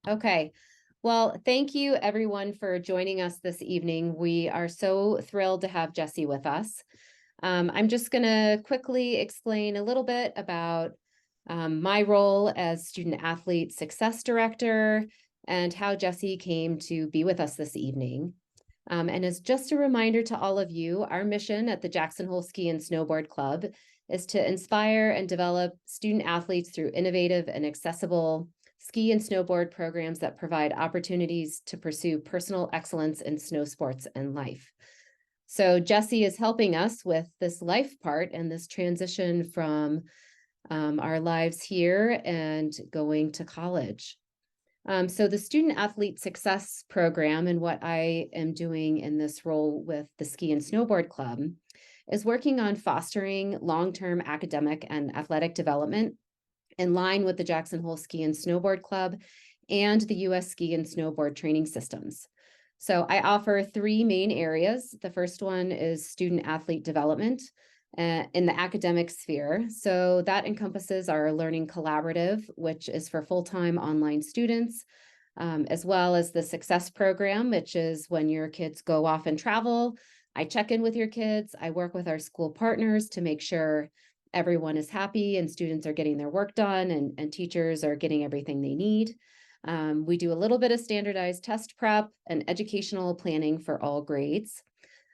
Okay. Well, thank you everyone for joining us this evening. We are so thrilled to have Jessie with us. I'm just going to quickly explain a little bit about my role as student athlete success director and how Jessie came to be with us this evening. And as just a reminder to all of you, our mission at the Jackson Hole Ski and Snowboard Club is to inspire and develop student athletes through innovative and accessible ski and snowboard programs that provide opportunities to pursue personal excellence in snow sports and life. So Jessie is helping us with this life part and this transition from our lives here and going to college. So the Student Athlete Success Program and what I am doing in this role with the Ski and Snowboard Club is working on fostering long-term academic and athletic development in line with the Jackson Hole Ski and Snowboard Club and the U.S. Ski and Snowboard training systems. So I offer three main areas. The first one is student athlete development in the academic sphere. So that encompasses our Learning Collaborative, which is for full-time online students, as well as the Success Program, which is when your kids go off and travel. I check in with your kids. I work with our school partners to make sure everyone is happy and students are getting their work done and teachers are getting everything they need. We do a little bit of standardized test prep and educational planning for all grades.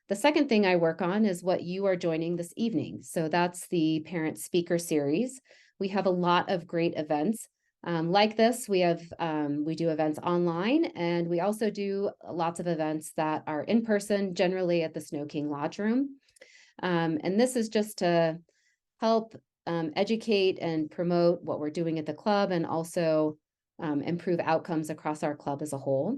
The second thing I work on is what you are joining this evening. So that's the Parent Speaker Series. We have a lot of great events like this. We do events online, and we also do lots of events that are in person, generally at the Snow King Lodge Room. And this is just to help educate and promote what we're doing at the club and also improve outcomes across our club as a whole.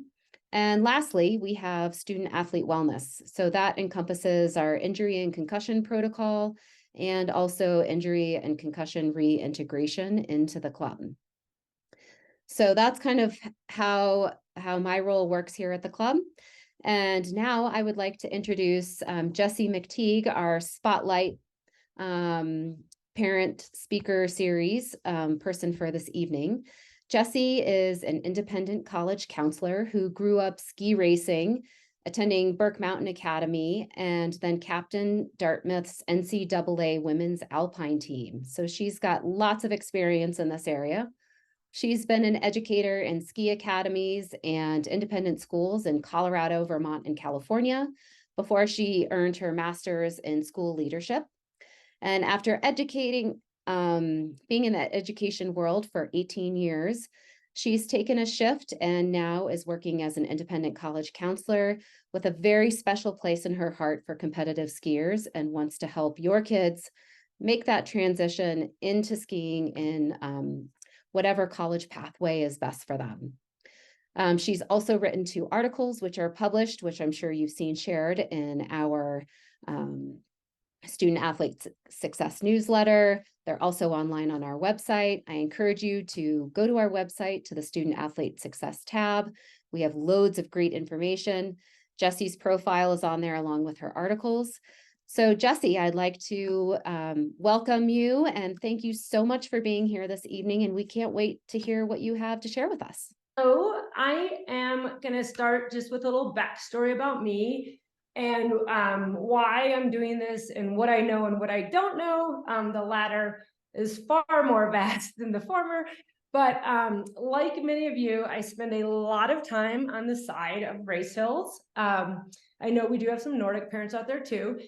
And lastly, we have student athlete wellness. So that encompasses our injury and concussion protocol and also injury and concussion reintegration into the club. So that's kind of how my role works here at the club. And now I would like to introduce Jessie McTigue, our Spotlight Parent Speaker Series person for this evening. Jessie is an independent college counselor who grew up ski racing, attending Burke Mountain Academy, and then captained Dartmouth's NCAA women's alpine team. So she's got lots of experience in this area. She's been an educator in ski academies and independent schools in Colorado, Vermont, and California before she earned her master's in school leadership. And after being in the education world for 18 years, she's taken a shift and now is working as an independent college counselor with a very special place in her heart for competitive skiers and wants to help your kids make that transition into skiing in whatever college pathway is best for them. She's also written 2 articles which are published, which I'm sure you've seen shared in our Student Athlete Success newsletter. They're also online on our website. I encourage you to go to our website to the Student Athlete Success tab. We have loads of great information. Jessie's profile is on there along with her articles. So Jessie, I'd like to welcome you and thank you so much for being here this evening. And we can't wait to hear what you have to share with us. So I am going to start just with a little backstory about me and why I'm doing this and what I know and what I don't know. The latter is far more vast than the former, but like many of you, I spend a lot of time on the side of race hills. I know we do have some Nordic parents out there too.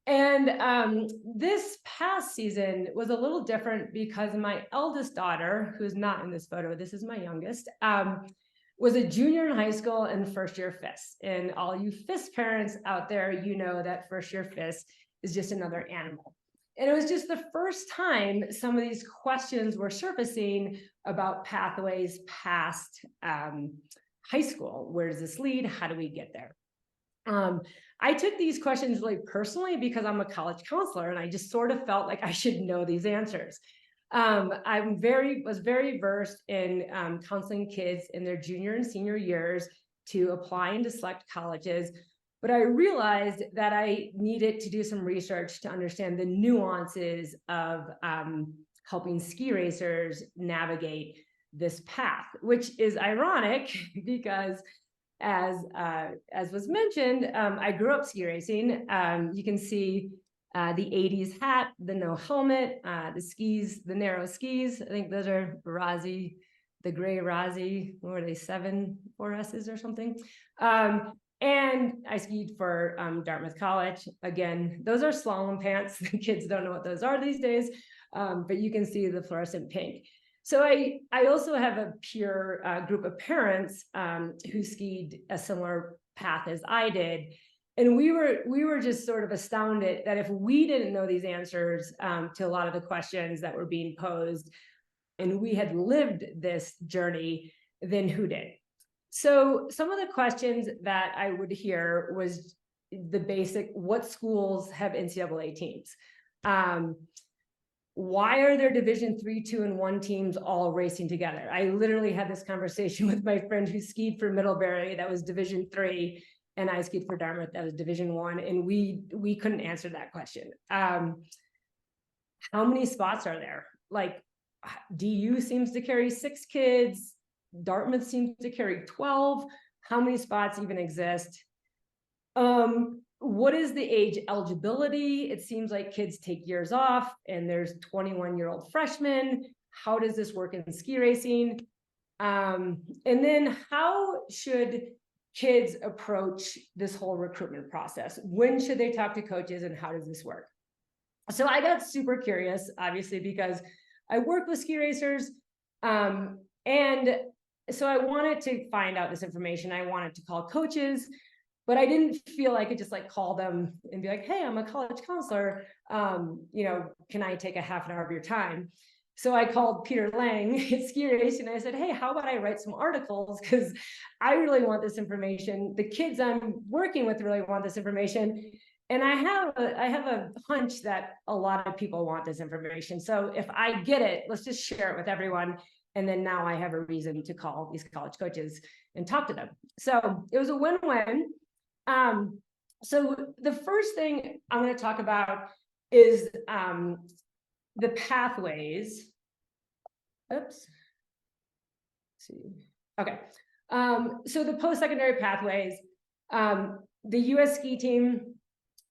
And this past season was a little different because my eldest daughter, who's not in this photo, this is my youngest, was a junior in high school and first year FIS. And all you FIS parents out there, you know that first year FIS is just another animal. And it was just the first time some of these questions were surfacing about pathways past high school. Where does this lead? How do we get there? I took these questions really personally because I'm a college counselor and I just sort of felt like I should know these answers. I was very versed in counseling kids in their junior and senior years to apply and to select colleges, but I realized that I needed to do some research to understand the nuances of helping ski racers navigate this path, which is ironic because as was mentioned, I grew up ski racing. You can see the 80s hat, the no helmet, the skis, the narrow skis. I think those are Rossi, the gray Rossi, what were they, 4S's or something? And I skied for Dartmouth College. Again, those are slalom pants. The kids don't know what those are these days, but you can see the fluorescent pink. So I also have a peer group of parents who skied a similar path as I did. And we were just sort of astounded that if we didn't know these answers to a lot of the questions that were being posed, and we had lived this journey, then who did? So some of the questions that I would hear was the basic, what schools have NCAA teams? Why are there Division 3, 2, and 1 teams all racing together? I literally had this conversation with my friend who skied for Middlebury, that was Division 3, and I skied for Dartmouth, that was Division 1, and we couldn't answer that question. How many spots are there? Like, DU seems to carry 6 kids, Dartmouth seems to carry 12. How many spots even exist? What is the age eligibility? It seems like kids take years off and there's 21-year-old freshmen. How does this work in ski racing? And then how should kids approach this whole recruitment process? When should they talk to coaches and how does this work? So I got super curious, obviously, because I work with ski racers. And so I wanted to find out this information. I wanted to call coaches, but I didn't feel I could just like call them and be like, hey, I'm a college counselor. Can I take a half an hour of your time? So I called Peter Lang at Ski Racing and I said, hey, how about I write some articles? Because I really want this information. The kids I'm working with really want this information. And I have a hunch that a lot of people want this information. So if I get it, let's just share it with everyone. And then now I have a reason to call these college coaches and talk to them. So it was a win-win. So the first thing I'm going to talk about is the pathways. Oops. Let's see. Okay. So the post-secondary pathways, the US ski team,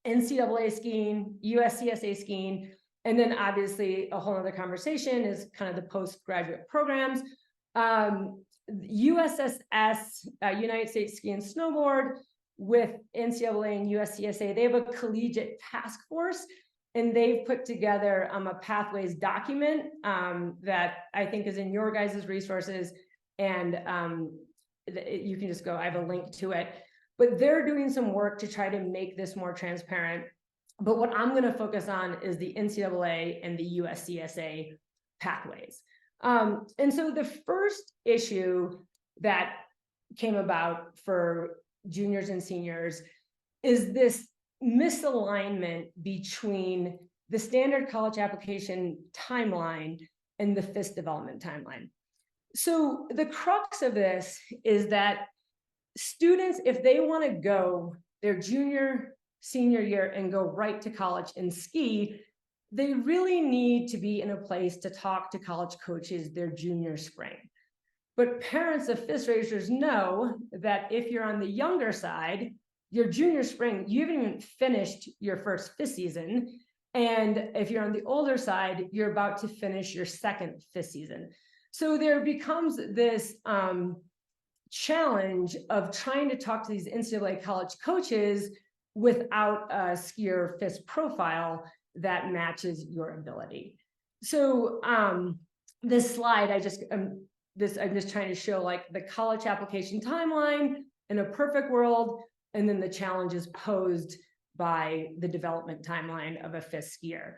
NCAA skiing, USCSA skiing, and then obviously a whole other conversation is kind of the postgraduate programs. USSS, United States Ski and Snowboard, with NCAA and USCSA, they have a collegiate task force, and they've put together a pathways document that I think is in your guys' resources, and you can just go, I have a link to it. But they're doing some work to try to make this more transparent. But what I'm going to focus on is the NCAA and the USCSA pathways. And so the first issue that came about for juniors and seniors is this misalignment between the standard college application timeline and the FIS development timeline. So the crux of this is that students, if they want to go their junior, senior year and go right to college and ski, they really need to be in a place to talk to college coaches their junior spring. But parents of FIS racers know that if you're on the younger side, your junior spring, you haven't even finished your first FIS season. And if you're on the older side, you're about to finish your second FIS season. So there becomes this challenge of trying to talk to these NCAA college coaches without a skier FIS profile that matches your ability. So this slide, I'm just trying to show like the college application timeline in a perfect world, and then the challenges posed by the development timeline of a FIS skier.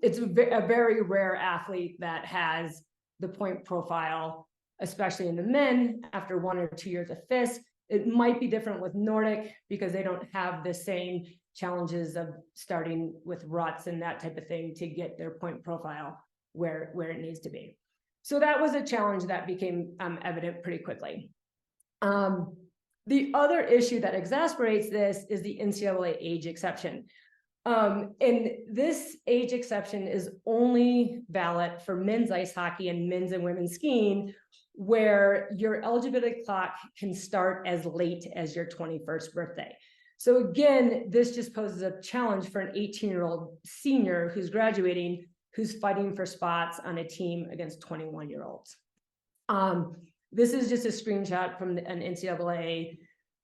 It's a very rare athlete that has the point profile, especially in the men after 1 or 2 years of FIS. It might be different with Nordic because they don't have the same challenges of starting with ruts and that type of thing to get their point profile where it needs to be. So that was a challenge that became evident pretty quickly. The other issue that exasperates this is the NCAA age exception. And this age exception is only valid for men's ice hockey and men's and women's skiing, where your eligibility clock can start as late as your 21st birthday. So again, this just poses a challenge for an 18-year-old senior who's graduating, who's fighting for spots on a team against 21-year-olds. This is just a screenshot from an NCAA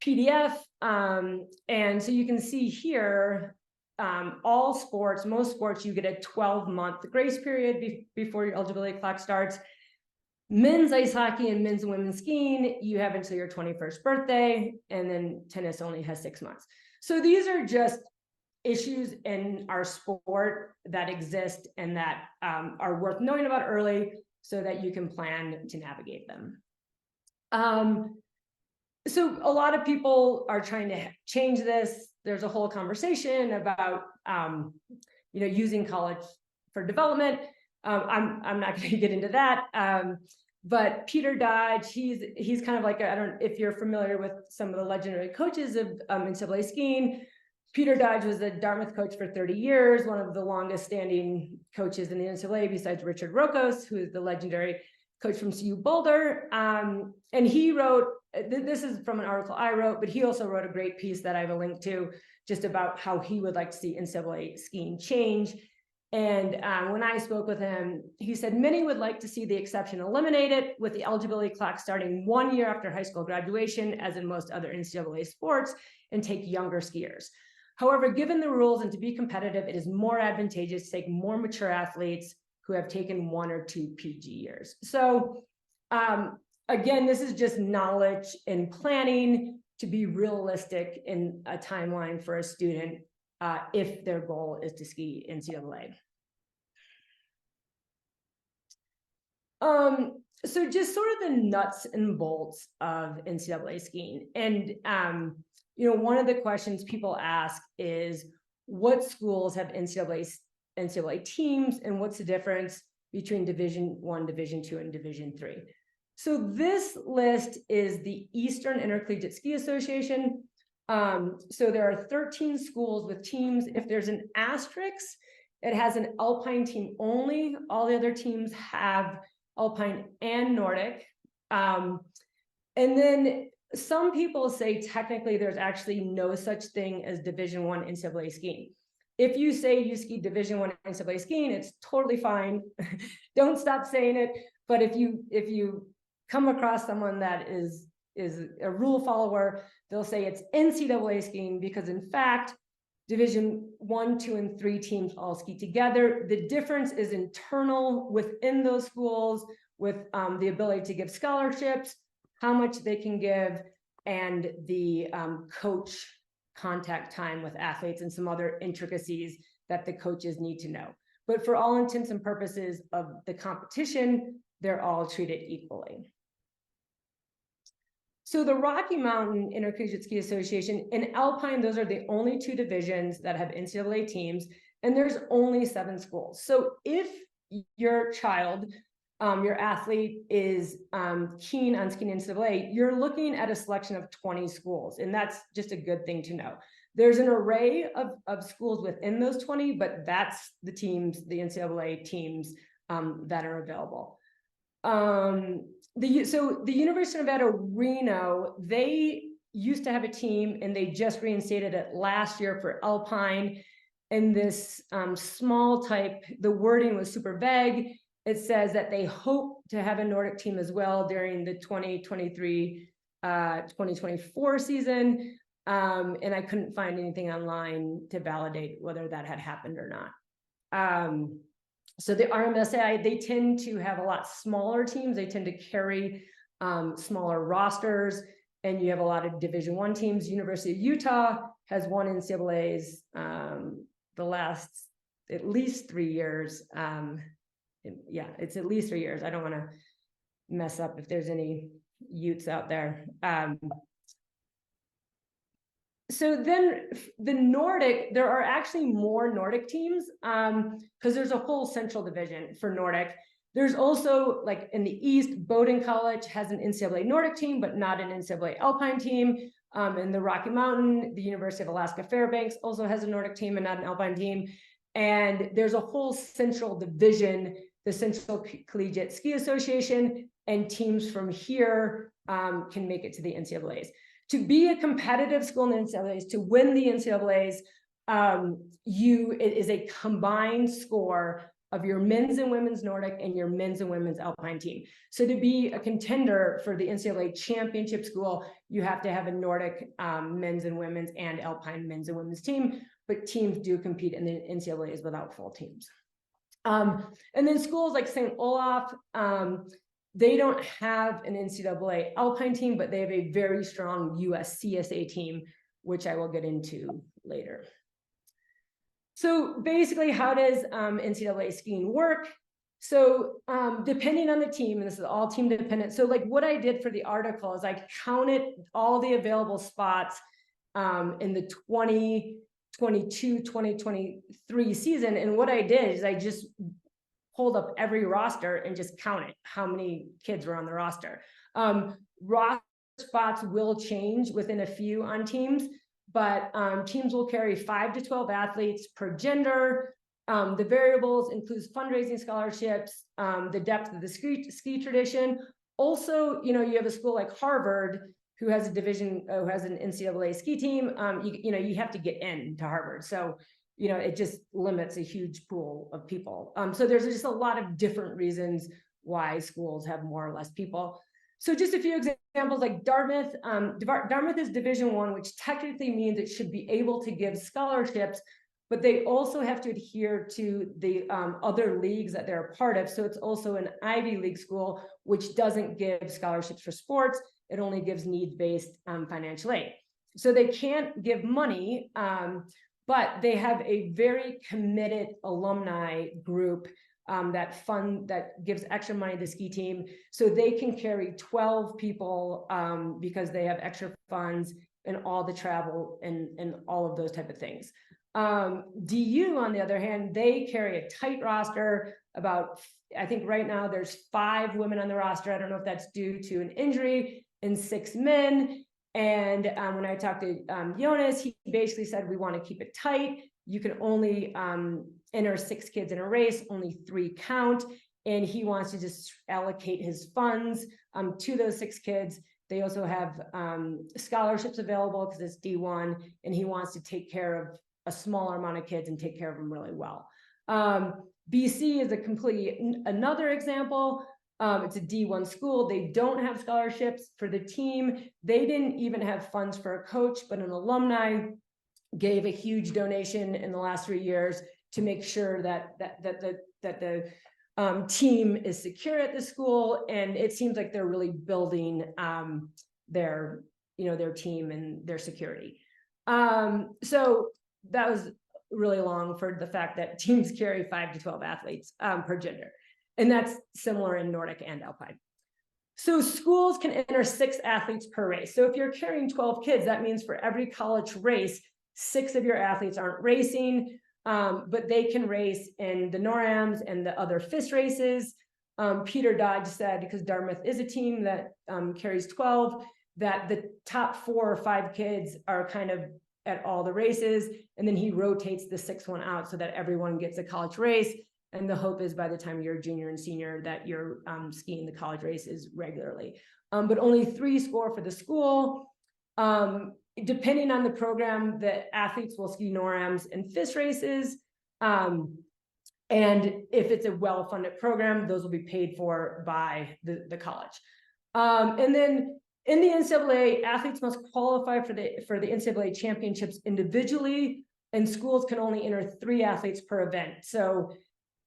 PDF. And so you can see here, all sports, most sports, you get a 12-month grace period before your eligibility clock starts. Men's ice hockey and men's and women's skiing, you have until your 21st birthday, and then tennis only has 6 months. So these are just issues in our sport that exist and that are worth knowing about early so that you can plan to navigate them. So a lot of people are trying to change this. There's a whole conversation about using college for development. I'm not going to get into that. But Peter Dodge, he's kind of like, I don't know if you're familiar with some of the legendary coaches of NCAA skiing. Peter Dodge was the Dartmouth coach for 30 years, one of the longest standing coaches in the NCAA besides Richard Rokos, who is the legendary coach from CU Boulder. And he wrote, this is from an article I wrote, but he also wrote a great piece that I have a link to just about how he would like to see NCAA skiing change. And when I spoke with him, he said, many would like to see the exception eliminated with the eligibility clock starting 1 year after high school graduation, as in most other NCAA sports, and take younger skiers. However, given the rules and to be competitive, it is more advantageous to take more mature athletes who have taken 1 or 2 PG years. So again, this is just knowledge and planning to be realistic in a timeline for a student if their goal is to ski NCAA. So just sort of the nuts and bolts of NCAA skiing. And one of the questions people ask is, what schools have NCAA teams, and what's the difference between Division I, Division II, and Division III? So this list is the Eastern Intercollegiate Ski Association. So there are 13 schools with teams. If there's an asterisk, it has an alpine team only. All the other teams have alpine and Nordic. And then some people say technically there's actually no such thing as Division I NCAA skiing. If you say you ski Division I NCAA skiing, it's totally fine. Don't stop saying it. But if you come across someone that is a rule follower, they'll say it's NCAA skiing, because in fact, Division I, II, and III teams all ski together. The difference is internal within those schools, with the ability to give scholarships, how much they can give, and the coach contact time with athletes and some other intricacies that the coaches need to know. But for all intents and purposes of the competition, they're all treated equally. So the Rocky Mountain Intercollegiate Ski Association and Alpine, those are the only 2 divisions that have NCAA teams, and there's only 7 schools. So if your child, your athlete is keen on skiing NCAA, you're looking at a selection of 20 schools, and that's just a good thing to know. There's an array of schools within those 20, but that's the teams, the NCAA teams that are available. So the University of Nevada, Reno, they used to have a team, and they just reinstated it last year for alpine. In this small type, the wording was super vague. It says that they hope to have a Nordic team as well during the 2023-2024 season. And I couldn't find anything online to validate whether that had happened or not. So the M.S.Ed, they tend to have a lot smaller teams. They tend to carry smaller rosters, and you have a lot of Division I teams. University of Utah has won NCAAs the last at least 3 years. Yeah, it's at least 3 years. I don't want to mess up if there's any Utes out there. So then the Nordic, there are actually more Nordic teams because there's a whole central division for Nordic. There's also, like in the East, Bowdoin College has an NCAA Nordic team, but not an NCAA Alpine team. In the Rocky Mountain, the University of Alaska Fairbanks also has a Nordic team and not an alpine team. And there's a whole central division, the Central Collegiate Ski Association, and teams from here can make it to the NCAAs. To be a competitive school in the NCAAs, to win the NCAAs, it is a combined score of your men's and women's Nordic and your men's and women's alpine team. So to be a contender for the NCAA championship school, you have to have a Nordic men's and women's and alpine men's and women's team, but teams do compete in the NCAAs without full teams. And then schools like St. Olaf, they don't have an NCAA alpine team, but they have a very strong USCSA team, which I will get into later. So basically, how does NCAA skiing work? So depending on the team, and this is all team dependent. So like what I did for the article is I counted all the available spots in the 2022-2023 season. And what I did is I just pulled up every roster and just counted how many kids were on the roster. Roster spots will change within a few on teams, but teams will carry 5 to 12 athletes per gender. The variables includes fundraising scholarships, the depth of the ski tradition. Also, you have a school like Harvard who has a division, who has an NCAA ski team. You have to get into Harvard. So, it just limits a huge pool of people. So there's just a lot of different reasons why schools have more or less people. So just a few examples, like Dartmouth. Dartmouth is Division I, which technically means it should be able to give scholarships, but they also have to adhere to the other leagues that they're a part of. So it's also an Ivy League school, which doesn't give scholarships for sports. It only gives need-based financial aid. So they can't give money, but they have a very committed alumni group that gives extra money to the ski team. So they can carry 12 people because they have extra funds and all the travel and all of those type of things. DU, on the other hand, they carry a tight roster. I think right now there's 5 women on the roster. I don't know if that's due to an injury, and 6 men. And when I talked to Jonas, he basically said, we want to keep it tight. You can only enter 6 kids in a race, only 3 count. And he wants to just allocate his funds to those 6 kids. They also have scholarships available because it's D1, and he wants to take care of a smaller amount of kids and take care of them really well. BC is a completely another example. It's a D1 school. They don't have scholarships for the team. They didn't even have funds for a coach, but an alumni gave a huge donation in the last 3 years to make sure that the team is secure at the school. And it seems like they're really building their team and their security. So that was really long for the fact that teams carry 5 to 12 athletes per gender. And that's similar in Nordic and Alpine. So schools can enter 6 athletes per race. So if you're carrying 12 kids, that means for every college race, 6 of your athletes aren't racing, but they can race in the NORAMs and the other FIS races. Peter Dodge said, because Dartmouth is a team that carries 12, that the top 4 or 5 kids are kind of at all the races, and then he rotates the 6th one out so that everyone gets a college race. And the hope is by the time you're a junior and senior that you're skiing the college races regularly. But only 3 score for the school. Depending on the program, the athletes will ski NORAMs and FIS races. And if it's a well-funded program, those will be paid for by the college. And then in the NCAA, athletes must qualify for the NCAA championships individually, and schools can only enter 3 athletes per event. So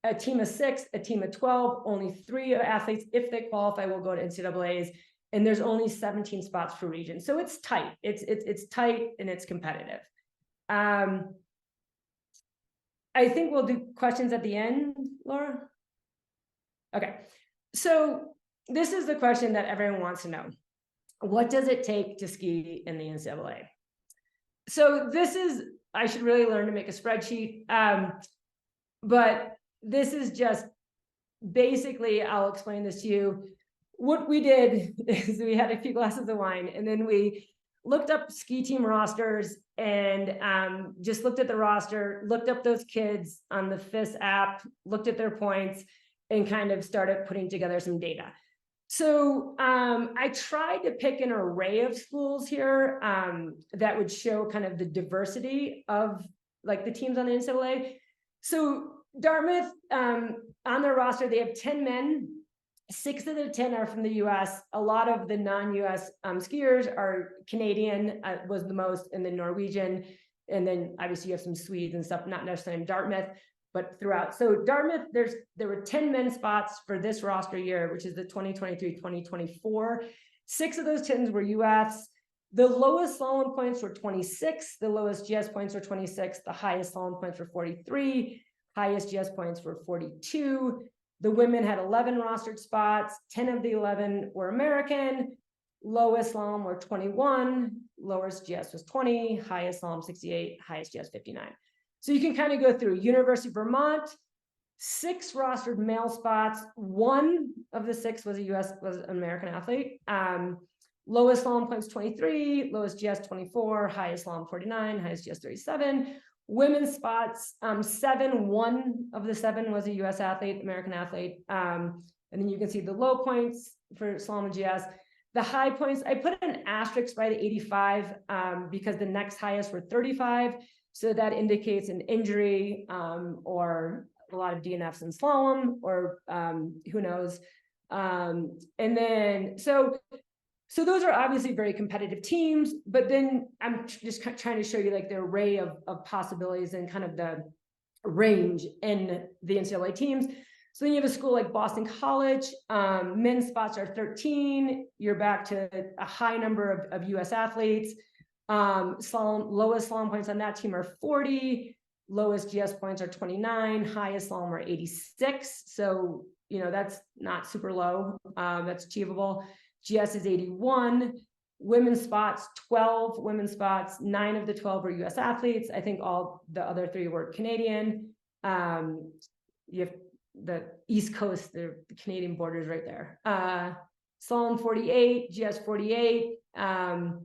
a team of 6, a team of 12, only 3 athletes, if they qualify, will go to NCAAs, and there's only 17 spots per region. So it's tight. It's tight and it's competitive. I think we'll do questions at the end, Laura. Okay, so this is the question that everyone wants to know. What does it take to ski in the NCAA? So I should really learn to make a spreadsheet, but this is just basically, I'll explain this to you. What we did is we had a few glasses of wine, and then we looked up ski team rosters and just looked at the roster, looked up those kids on the FIS app, looked at their points, and kind of started putting together some data. So I tried to pick an array of schools here that would show kind of the diversity of like the teams on the NCAA. So Dartmouth, on their roster, they have 10 men. 6 of the 10 are from the US. A lot of the non-US skiers are Canadian, was the most, and then Norwegian. And then obviously you have some Swedes and stuff, not necessarily in Dartmouth, but throughout. So Dartmouth, there were 10 men spots for this roster year, which is the 2023-2024. 6 of those 10s were US. The lowest slalom points were 26. The lowest GS points were 26. The highest slalom points were 43. Highest GS points were 42. The women had 11 rostered spots. 10 of the 11 were American. Lowest slalom were 21. Lowest GS was 20. Highest slalom 68. Highest GS 59. So you can kind of go through University of Vermont, 6 rostered male spots. 1 of the 6 was an American athlete. Lowest slalom points 23. Lowest GS 24. Highest slalom 49. Highest GS 37. Women's spots, 7, 1 of the 7 was a US athlete, American athlete. And then you can see the low points for slalom and GS. The high points, I put an asterisk by the 85 because the next highest were 35. So that indicates an injury or a lot of DNFs in slalom or who knows. And then, so those are obviously very competitive teams, but then I'm just trying to show you like the array of possibilities and kind of the range in the NCAA teams. So then you have a school like Boston College, men's spots are 13. You're back to a high number of US athletes. Lowest slalom points on that team are 40. Lowest GS points are 29. Highest slalom are 86. So, you know, that's not super low. That's achievable. GS is 81, women's spots, 12 women's spots, 9 of the 12 were US athletes. I think all the other 3 were Canadian. You have the East Coast, the Canadian borders right there. Slalom 48, GS 48, and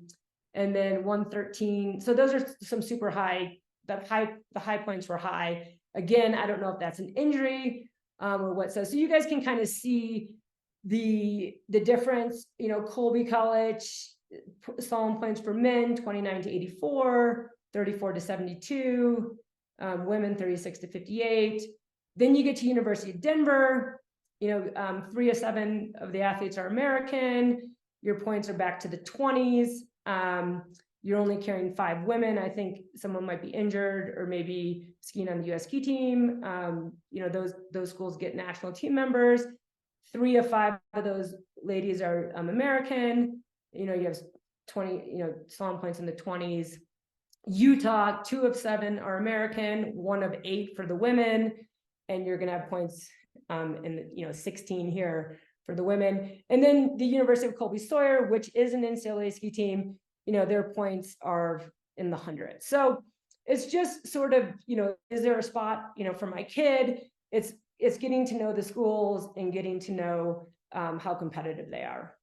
then 113. So those are some super high, the high points were high. Again, I don't know if that's an injury or what. So you guys can kind of see the difference, you know, Colby College, slalom points for men, 29 to 84, 34 to 72, women 36 to 58. Then you get to University of Denver, you know, 3 of 7 of the athletes are American. Your points are back to the 20s. You're only carrying 5 women. I think someone might be injured or maybe skiing on the US ski team. You know, those schools get national team members. 3 of 5 of those ladies are American. You know, you have 20, you know, slalom points in the 20s. Utah, 2 of 7 are American, 1 of 8 for the women, and you're going to have points in the, you know, 16 here for the women. And then the University of Colby Sawyer, which is an NCAA ski team, you know, their points are in the hundreds. So it's just sort of, you know, is there a spot, you know, for my kid? It's getting to know the schools and getting to know how competitive they are.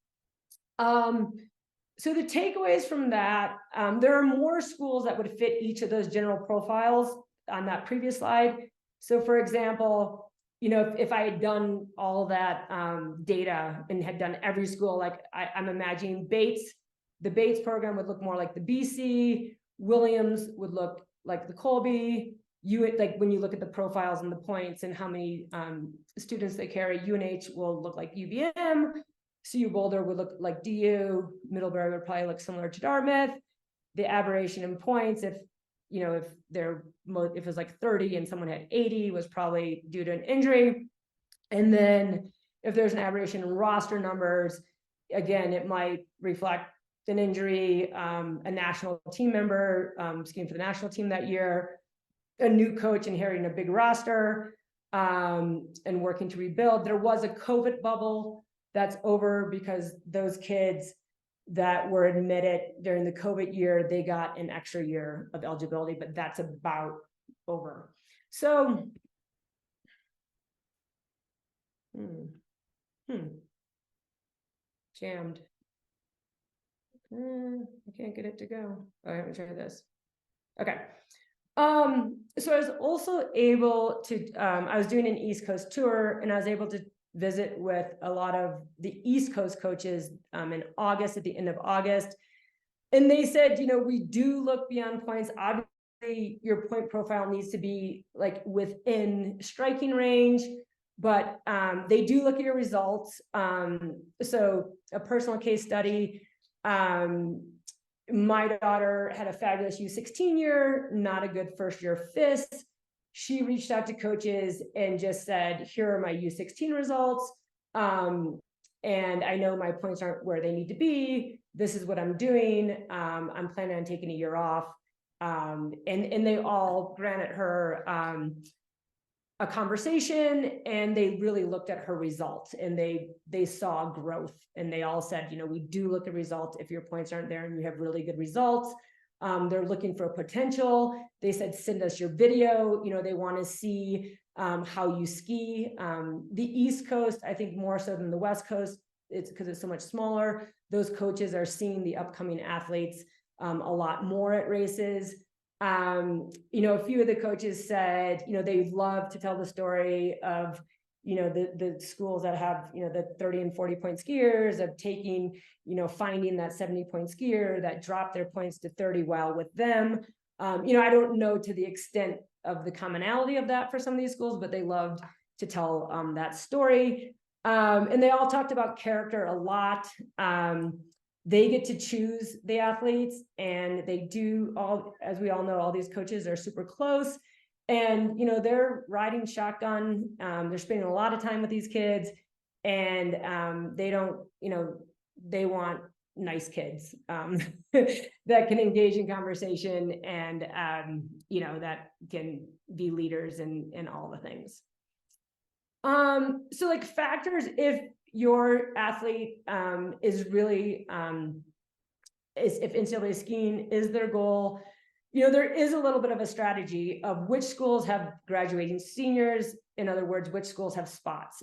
So the takeaways from that, there are more schools that would fit each of those general profiles on that previous slide. So for example, you know, if I had done all that data and had done every school, like I'm imagining Bates, the Bates program would look more like the BC, Williams would look like the Colby. Like when you look at the profiles and the points and how many students they carry, UNH will look like UVM, CU Boulder would look like DU, Middlebury would probably look similar to Dartmouth. The aberration in points, if you know, if it was like 30 and someone had 80, was probably due to an injury. And then if there's an aberration in roster numbers, again, it might reflect an injury, a national team member skiing for the national team that year, a new coach inheriting a big roster, and working to rebuild. There was a COVID bubble that's over because those kids that were admitted during the COVID year, they got an extra year of eligibility, but that's about over. So, jammed. I can't get it to go. Oh, I haven't tried this. Okay. So I was also able to, I was doing an East Coast tour, and I was able to visit with a lot of the East Coast coaches in August, at the end of August. And they said, we do look beyond points. Obviously, your point profile needs to be like within striking range, but they do look at your results. So a personal case study, my daughter had a fabulous U16 year, not a good first year FIS. She reached out to coaches and just said, here are my U16 results. And I know my points aren't where they need to be. This is what I'm doing. I'm planning on taking a year off. And they all granted her a conversation, and they really looked at her results, and they saw growth, and they all said, we do look at results. If your points aren't there and you have really good results, they're looking for potential. They said, send us your video. They want to see how you ski. The East Coast, I think more so than the West Coast, it's because it's so much smaller. Those coaches are seeing the upcoming athletes a lot more at races. A few of the coaches said, they love to tell the story of, the schools that have, the 30 and 40 point skiers, of taking, finding that 70 point skier that dropped their points to 30 while with them. I don't know to the extent of the commonality of that for some of these schools, but they loved to tell that story. And they all talked about character a lot. They get to choose the athletes, and they do all, as we all know, all these coaches are super close, and, they're riding shotgun. They're spending a lot of time with these kids, and they don't, they want nice kids that can engage in conversation, and, that can be leaders in all the things. So like factors, if your athlete is really, if NCAA skiing is their goal, there is a little bit of a strategy of which schools have graduating seniors. In other words, which schools have spots.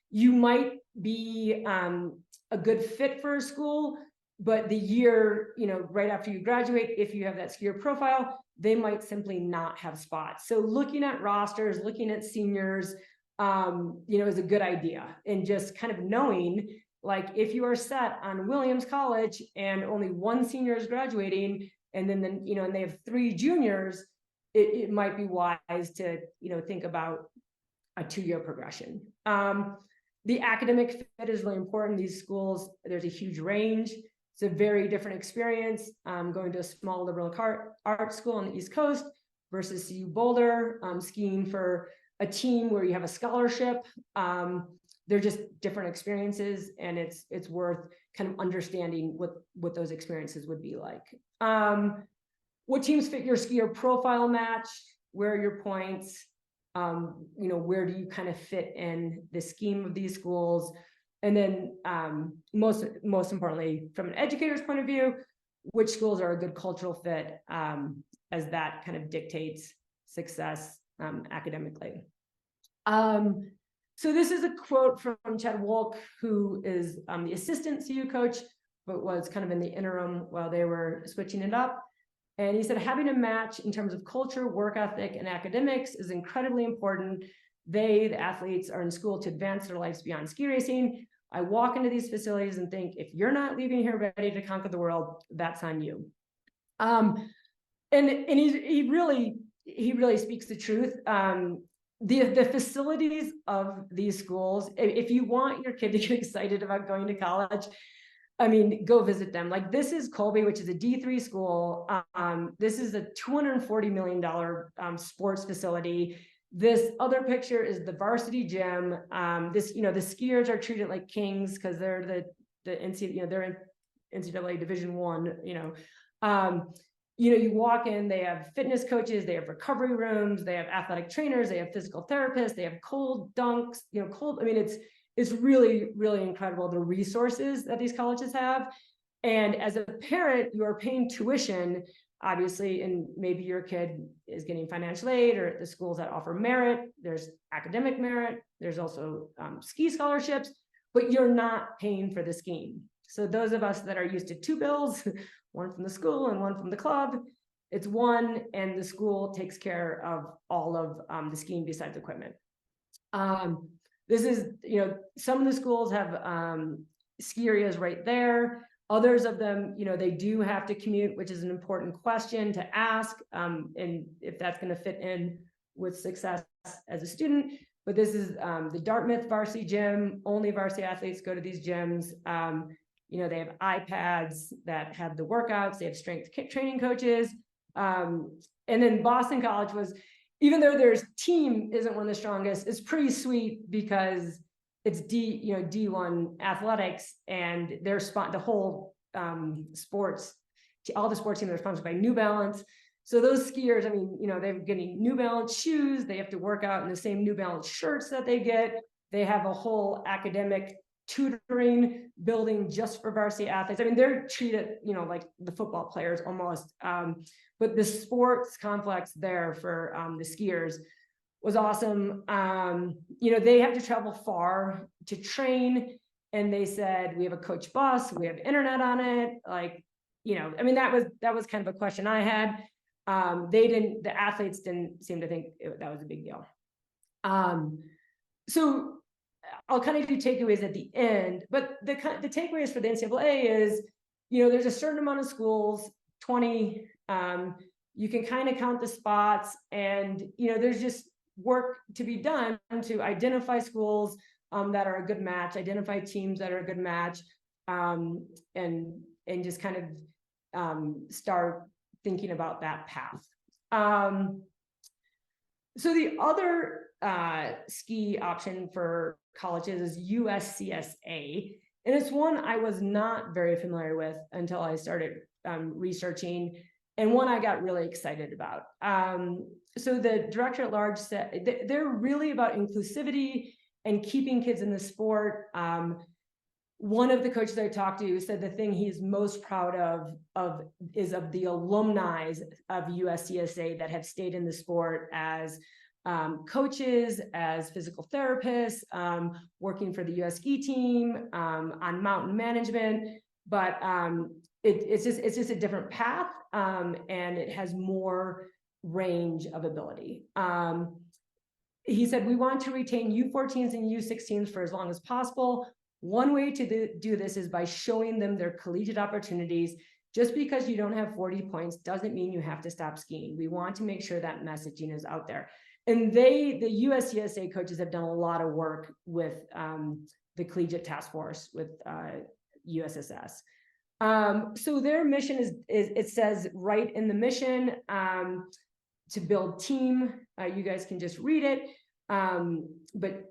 You might be a good fit for a school, but the year, right after you graduate, if you have that skier profile, they might simply not have spots. So looking at rosters, looking at seniors, is a good idea. And just kind of knowing, like, if you are set on Williams College and only one senior is graduating, and then and they have 3 juniors, it might be wise to, think about a 2-year progression. The academic fit is really important. These schools, there's a huge range. It's a very different experience, going to a small liberal arts school on the East Coast versus CU Boulder, skiing for a team where you have a scholarship. They're just different experiences, and it's worth kind of understanding what those experiences would be like. What teams fit your skier profile match? Where are your points? Where do you kind of fit in the scheme of these schools? And then most importantly, from an educator's point of view, which schools are a good cultural fit, as that kind of dictates success academically. So this is a quote from Chad Wolk, who is the assistant CU coach, but was kind of in the interim while they were switching it up. And he said, having a match in terms of culture, work ethic, and academics is incredibly important. The athletes, are in school to advance their lives beyond ski racing. I walk into these facilities and think, if you're not leaving here ready to conquer the world, that's on you. And he really speaks the truth. The facilities of these schools, if you want your kid to get excited about going to college, go visit them. Like, this is Colby, which is a D3 school. This is a $240 million sports facility. This other picture is the varsity gym. The skiers are treated like kings because they're the NCAA, they're in NCAA Division I. You walk in, they have fitness coaches, they have recovery rooms, they have athletic trainers, they have physical therapists, they have cold dunks, it's really, really incredible, the resources that these colleges have. And as a parent, you're paying tuition, obviously, and maybe your kid is getting financial aid, or the schools that offer merit, there's academic merit, there's also ski scholarships, but you're not paying for the skiing. So those of us that are used to 2 bills, one from the school and one from the club, it's one, and the school takes care of all of the skiing besides equipment. This is, some of the schools have ski areas right there. Others of them, they do have to commute, which is an important question to ask, and if that's going to fit in with success as a student. But this is the Dartmouth varsity gym. Only varsity athletes go to these gyms. They have iPads that have the workouts. They have strength training coaches. And then Boston College was, even though their team isn't one of the strongest, it's pretty sweet because it's D1 athletics, and their the whole sports, all the sports teams are sponsored by New Balance. So those skiers, they're getting New Balance shoes. They have to work out in the same New Balance shirts that they get. They have a whole academic tutoring building just for varsity athletes. They're treated, like the football players almost. But the sports complex there for the skiers was awesome. They have to travel far to train, and they said, we have a coach bus, we have internet on it. That was kind of a question I had. The athletes didn't seem to think that was a big deal. So I'll kind of do takeaways at the end, but the takeaways for the NCAA is, there's a certain amount of schools, 20, you can kind of count the spots, and, there's just work to be done to identify schools that are a good match, identify teams that are a good match, and just kind of start thinking about that path. So the other ski option for colleges is USCSA, and it's one I was not very familiar with until I started researching, and one I got really excited about. So the director at large said they're really about inclusivity and keeping kids in the sport. One of the coaches I talked to said the thing he's most proud of is of the alumni of USCSA that have stayed in the sport as coaches, as physical therapists, working for the US ski team, on mountain management. But it's just a different path, and it has more range of ability. He said, we want to retain U14s and U16s for as long as possible. One way to do this is by showing them their collegiate opportunities. Just because you don't have 40 points doesn't mean you have to stop skiing. We want to make sure that messaging is out there. And the USCSA coaches have done a lot of work with the collegiate task force with USSS. So their mission is it says right in the mission, to build team. You guys can just read it. But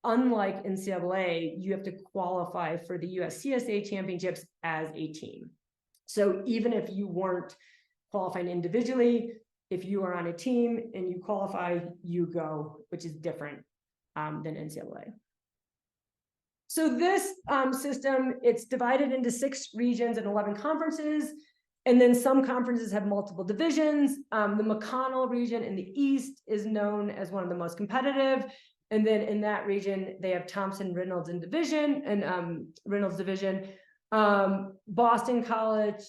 unlike NCAA, you have to qualify for the USCSA championships as a team. So even if you weren't qualifying individually, if you are on a team and you qualify, you go, which is different than NCAA. So this system, it's divided into 6 regions and 11 conferences. And then some conferences have multiple divisions. The McConnell region in the East is known as one of the most competitive. And then in that region, they have Thompson, Reynolds and Division and Reynolds Division, Boston College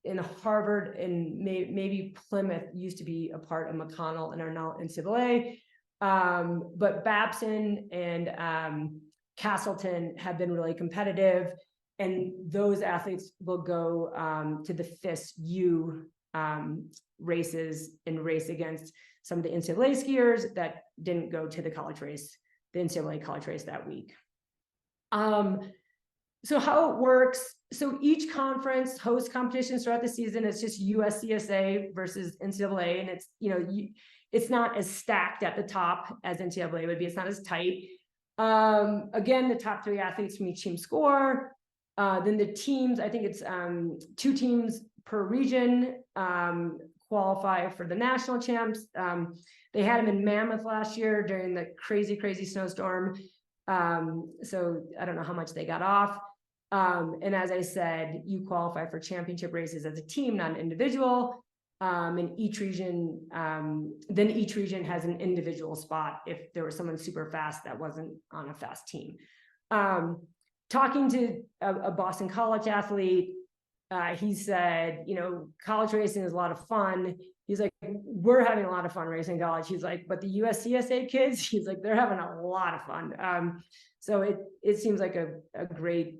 and Harvard and maybe Plymouth used to be a part of McConnell and are now NCAA. But Babson and Castleton have been really competitive, and those athletes will go to the FIS-U races and race against some of the NCAA skiers that didn't go to the college race, the NCAA college race that week. So how it works, so each conference hosts competitions throughout the season. It's just USCSA versus NCAA, and it's, it's not as stacked at the top as NCAA would be. It's not as tight. Again, the top 3 athletes from each team score. Then the teams, I think it's 2 teams per region qualify for the national champs. They had them in Mammoth last year during the crazy snowstorm. So I don't know how much they got off. And as I said, you qualify for championship races as a team, not an individual. And each region, then each region has an individual spot if there was someone super fast that wasn't on a fast team. talking to a Boston College athlete, he said, college racing is a lot of fun. He's like, we're having a lot of fun racing college. He's like, but the USCSA kids, he's like, they're having a lot of fun. So it seems like a great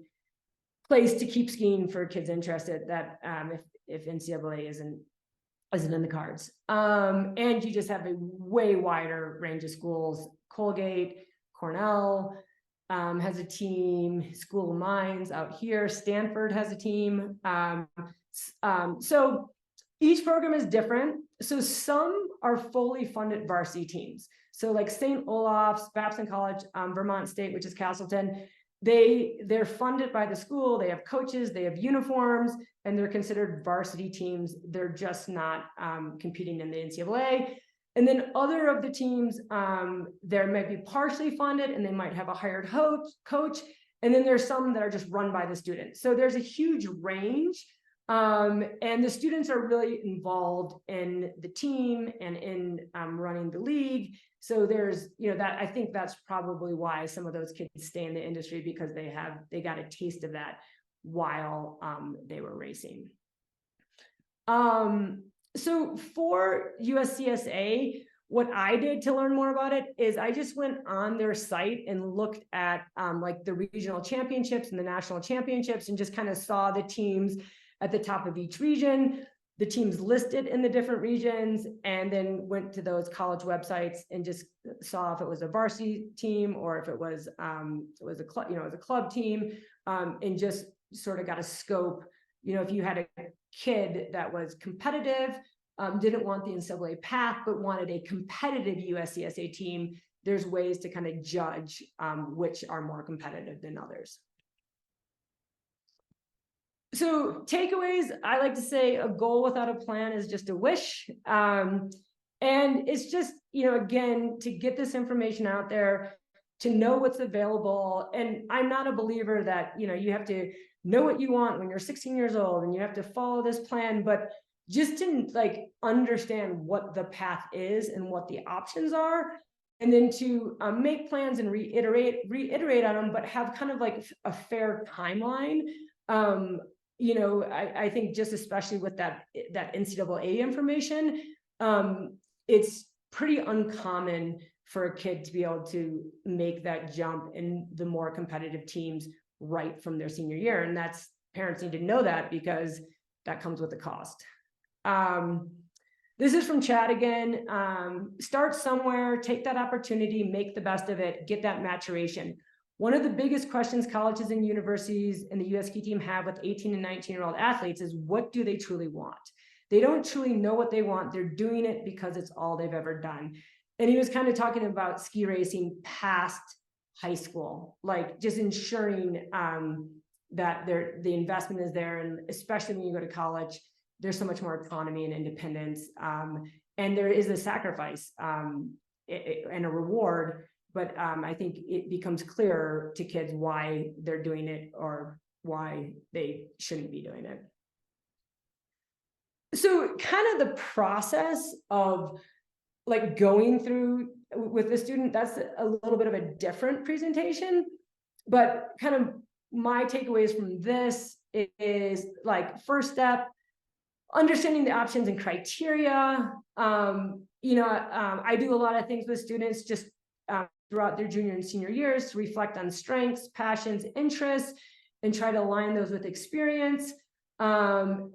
place to keep skiing for kids interested, that if NCAA isn't in the cards. And you just have a way wider range of schools. Colgate, Cornell has a team, School of Mines out here, Stanford has a team. So each program is different. So some are fully funded varsity teams. So like St. Olaf's, Babson College, Vermont State, which is Castleton, they're funded by the school, they have coaches, they have uniforms, and they're considered varsity teams. They're just not competing in the NCAA. And then other of the teams, there might be partially funded and they might have a hired coach. And then there's some that are just run by the students. So there's a huge range. And the students are really involved in the team and in running the league. So there's, that I think that's probably why some of those kids stay in the industry, because they got a taste of that while they were racing. So for USCSA, what I did to learn more about it is I just went on their site and looked at like the regional championships and the national championships, and just kind of saw the teams at the top of each region, the teams listed in the different regions, and then went to those college websites and just saw if it was a varsity team or if it was a club, it was a club team, and just sort of got a scope. If you had a kid that was competitive, didn't want the NCAA path, but wanted a competitive USCSA team, there's ways to kind of judge which are more competitive than others. So takeaways, I like to say a goal without a plan is just a wish. And it's just, again, to get this information out there, to know what's available. And I'm not a believer that, you have to know what you want when you're 16 years old and you have to follow this plan, but just to understand what the path is and what the options are, and then to make plans and reiterate on them, but have kind of like a fair timeline. I think just especially with that NCAA information, it's pretty uncommon for a kid to be able to make that jump in the more competitive teams right from their senior year. And parents need to know that, because that comes with a cost. This is from Chad again. Start somewhere, take that opportunity, make the best of it, get that maturation. One of the biggest questions colleges and universities and the US ski team have with 18 and 19-year-old athletes is, what do they truly want? They don't truly know what they want. They're doing it because it's all they've ever done. And he was kind of talking about ski racing past high school, like just ensuring that the investment is there. And especially when you go to college, there's so much more autonomy and independence. And there is a sacrifice and a reward. But I think it becomes clearer to kids why they're doing it or why they shouldn't be doing it. So kind of the process of like going through with the student, that's a little bit of a different presentation, but kind of my takeaways from this is like, first step, understanding the options and criteria. I do a lot of things with students just throughout their junior and senior years to reflect on strengths, passions, interests, and try to align those with experience, to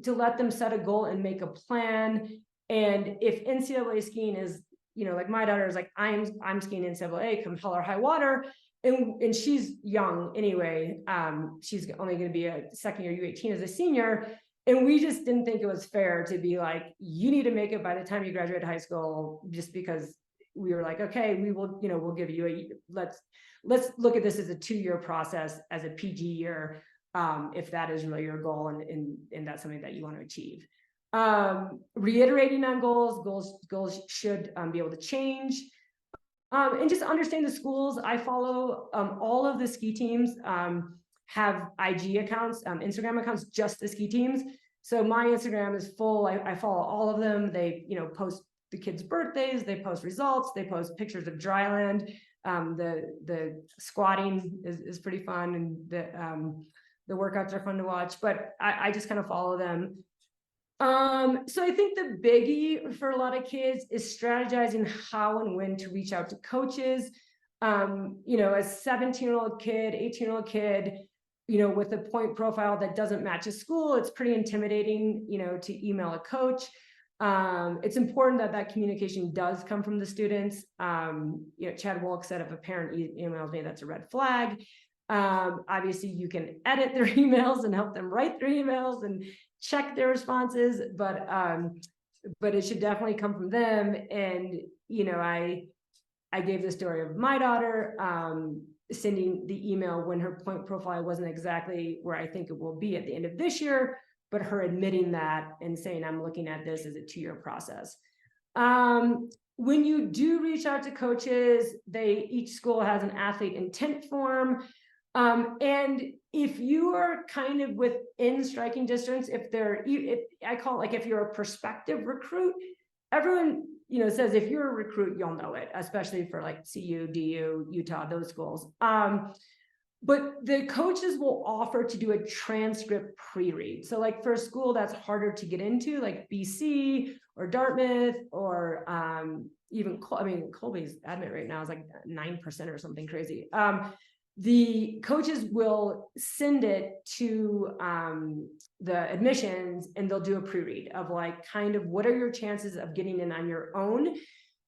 let them set a goal and make a plan. And if NCAA skiing is, like my daughter is like, I'm skiing NCAA come hell or high water, and she's young anyway. She's only going to be a second year U18 as a senior. And we just didn't think it was fair to be like, you need to make it by the time you graduate high school, just because we were like, okay, we will, we'll give you let's look at this as a 2-year process, as a PG year, if that is really your goal and that's something that you want to achieve. Reiterating on goals should be able to change. And just understand the schools. I follow all of the ski teams have IG accounts, Instagram accounts, just the ski teams. So my Instagram is full. I follow all of them. They, post the kids' birthdays, they post results, they post pictures of dry land. The squatting is pretty fun, and the workouts are fun to watch, but I just kind of follow them. So I think the biggie for a lot of kids is strategizing how and when to reach out to coaches. You know, a 17-year-old kid, 18-year-old kid, you know, with a point profile that doesn't match a school, it's pretty intimidating, you know, to email a coach. It's important that that communication does come from the students. You know, Chad Wolk said if a parent emails me, that's a red flag. Obviously you can edit their emails and help them write their emails and check their responses, but it should definitely come from them. And, you know, I gave the story of my daughter, sending the email when her point profile wasn't exactly where I think it will be at the end of this year, but her admitting that and saying, I'm looking at this as a 2-year process. When you do reach out to coaches, each school has an athlete intent form. And if you are kind of within striking distance, I call it like if you're a prospective recruit, everyone, you know, says if you're a recruit, you'll know it, especially for like CU, DU, Utah, those schools. But the coaches will offer to do a transcript pre-read. So like for a school that's harder to get into, like BC or Dartmouth or even, I mean, Colby's admit right now is like 9% or something crazy. The coaches will send it to the admissions, and they'll do a pre-read of like kind of what are your chances of getting in on your own,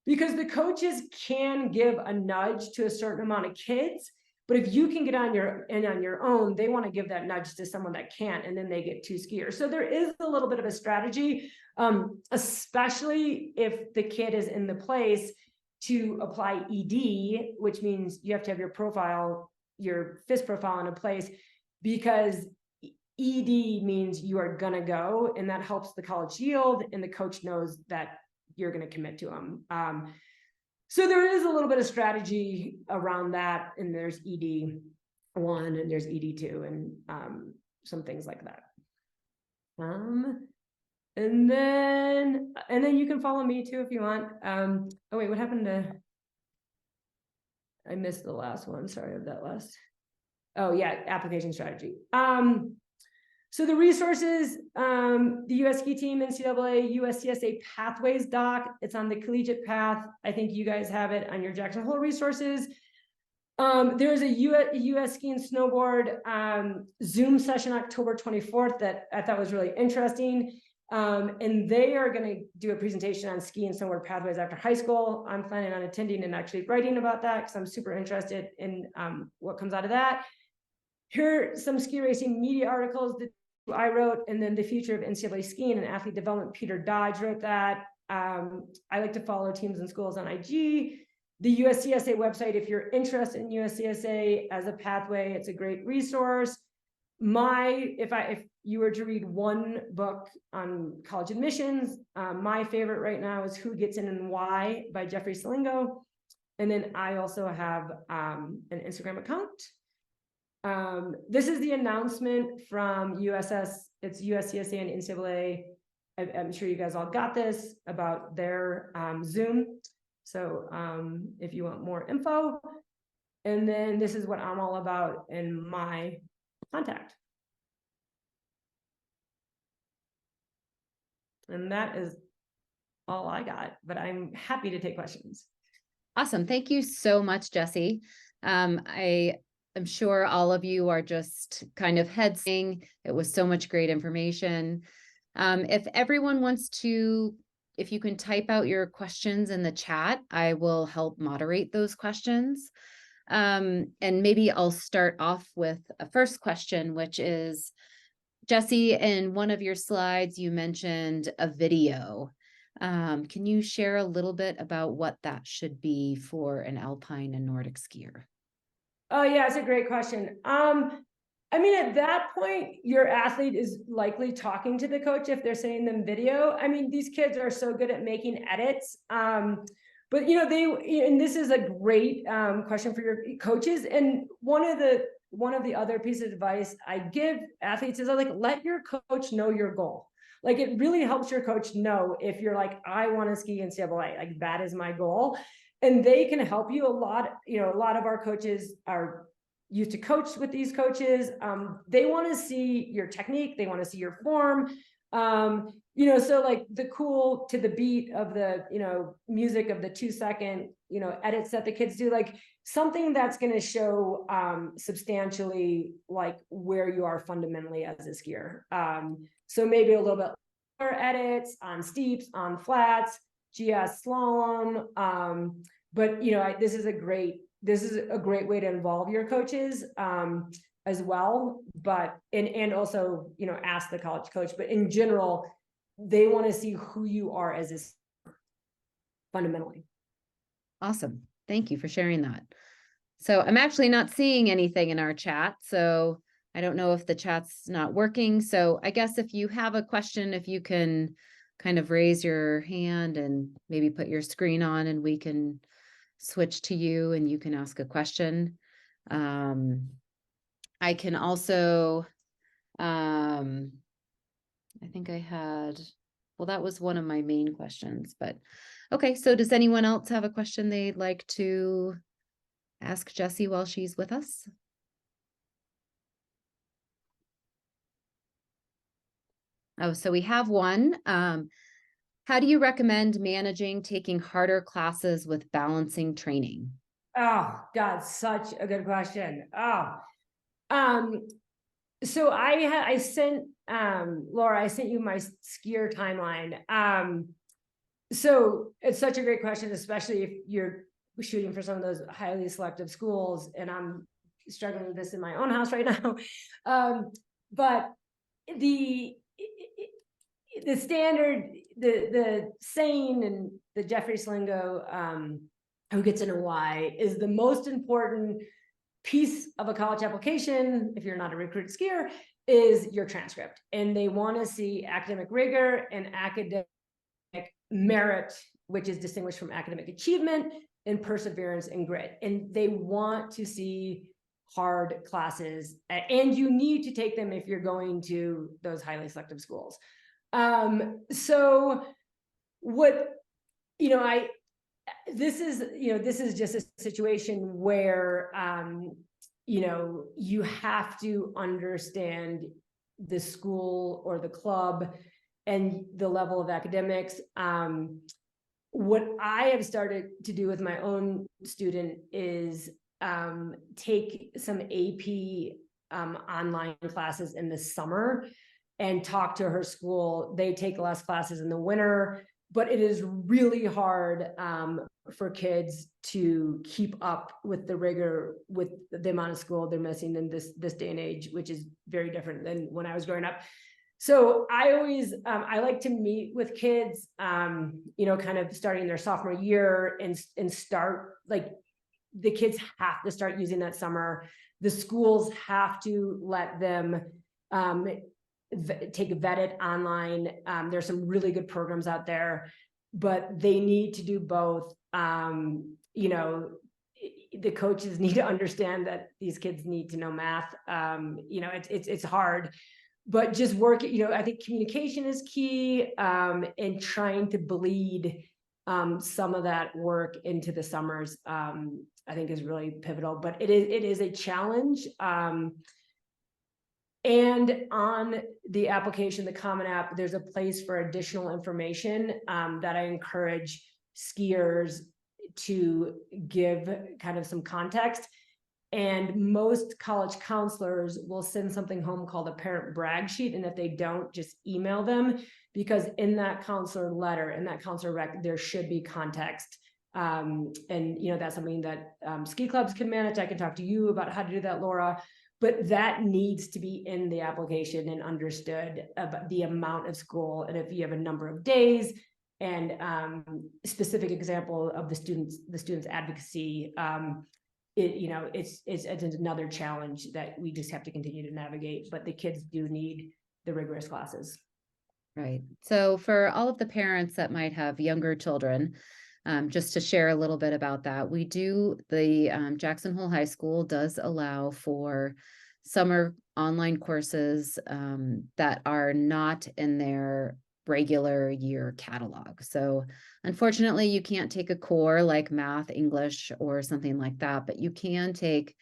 because the coaches can give a nudge to a certain amount of kids, but if you can get on your own, they want to give that nudge to someone that can't, and then they get too scared. So there is a little bit of a strategy, especially if the kid is in the place to apply ED, which means you have to have your profile, your FIS profile in a place, because ED means you are gonna go, and that helps the college yield, and the coach knows that you're gonna commit to them. So there is a little bit of strategy around that, and there's ED1 and there's ED2 and some things like that. And then you can follow me too if you want. Oh wait, what happened to? I missed the last one. Sorry of that last. Oh yeah, application strategy. So the resources, the US Ski Team, NCAA, USCSA Pathways doc, it's on the collegiate path. I think you guys have it on your Jackson Hole resources. There's a US Skiing Snowboard Zoom session October 24th that I thought was really interesting. And they are going to do a presentation on ski and snowboard pathways after high school. I'm planning on attending and actually writing about that because I'm super interested in what comes out of that. Here are some ski racing media articles that I wrote, and then the future of NCAA skiing and athlete development. Peter Dodge wrote that. I like to follow teams and schools on IG. The USCSA website, if you're interested in USCSA as a pathway, it's a great resource. If you were to read one book on college admissions, my favorite right now is Who Gets In and Why by Jeffrey Salingo. And then I also have an Instagram account. This is the announcement from it's USCSA and NCAA. I'm sure you guys all got this about their Zoom. So if you want more info, and then this is what I'm all about in my contact. And that is all I got, but I'm happy to take questions. Awesome. Thank you so much, Jessie. I am sure all of you are just kind of head spinning. It was so much great information. If everyone wants to, if you can type out your questions in the chat, I will help moderate those questions. And maybe I'll start off with a first question, which is, Jessie, in one of your slides, you mentioned a video. Can you share a little bit about what that should be for an alpine and Nordic skier? Oh yeah, it's a great question. I mean, at that point, your athlete is likely talking to the coach if they're sending them video. I mean, these kids are so good at making edits. But you know, and this is a great question for your coaches. And one of the other pieces of advice I give athletes is like, let your coach know your goal. Like, it really helps your coach know if you're like, I want to ski NCAA, like that is my goal. and they can help you a lot. You know, a lot of our coaches are used to coach with these coaches. They want to see your technique. They want to see your form. You know, so like the cool to the beat of the, you know, music of the 2-second, you know, edits that the kids do, like something that's going to show substantially like where you are fundamentally as a skier. So maybe a little bit more edits on steeps, on flats, GS slalom. But you know, this is a great way to involve your coaches as well. But and also, you know, ask the college coach. But in general, they want to see who you are as a fundamentally. Awesome. Thank you for sharing that. So I'm actually not seeing anything in our chat, so I don't know if the chat's not working. So I guess if you have a question, if you can kind of raise your hand and maybe put your screen on, and we can switch to you and you can ask a question. I can also, I think I had, well, that was one of my main questions, but okay. So does anyone else have a question they'd like to ask Jessie while she's with us? Oh, so we have one. How do you recommend managing taking harder classes with balancing training? Oh God, such a good question. Oh, so I sent Laura, I sent you my skier timeline. So it's such a great question, especially if you're shooting for some of those highly selective schools, and I'm struggling with this in my own house right now. But the standard, the saying, and the Jeffrey Slingo, who gets in a Y, is the most important piece of a college application, if you're not a recruit skier, is your transcript. And they want to see academic rigor and academic merit, which is distinguished from academic achievement, and perseverance and grit. And they want to see hard classes, and you need to take them if you're going to those highly selective schools. So what, you know, this is just a situation where, you know, you have to understand the school or the club and the level of academics. What I have started to do with my own student is take some AP online classes in the summer and talk to her school. They take less classes in the winter, but it is really hard for kids to keep up with the rigor, with the amount of school they're missing in this day and age, which is very different than when I was growing up. So I always, I like to meet with kids, you know, kind of starting their sophomore year, and start, like, the kids have to start using that summer. The schools have to let them take vetted online. There's some really good programs out there, but they need to do both. You know, the coaches need to understand that these kids need to know math. You know, it's hard, but just work, you know, I think communication is key, and trying to bleed some of that work into the summers, I think is really pivotal, but it is a challenge. And on the application, the Common App, there's a place for additional information that I encourage skiers to give kind of some context. And most college counselors will send something home called a parent brag sheet. And if they don't, just email them, because in that counselor letter, in that counselor rec, there should be context. And, you know, that's something that ski clubs can manage. I can talk to you about how to do that, Laura, but that needs to be in the application and understood about the amount of school. And if you have a number of days, and specific example of the students advocacy, you know, it's another challenge that we just have to continue to navigate, but the kids do need the rigorous classes. Right. So for all of the parents that might have younger children, just to share a little bit about that, we do, the Jackson Hole High School does allow for summer online courses that are not in their regular year catalog. So unfortunately, you can't take a core like math, English, or something like that, but you can take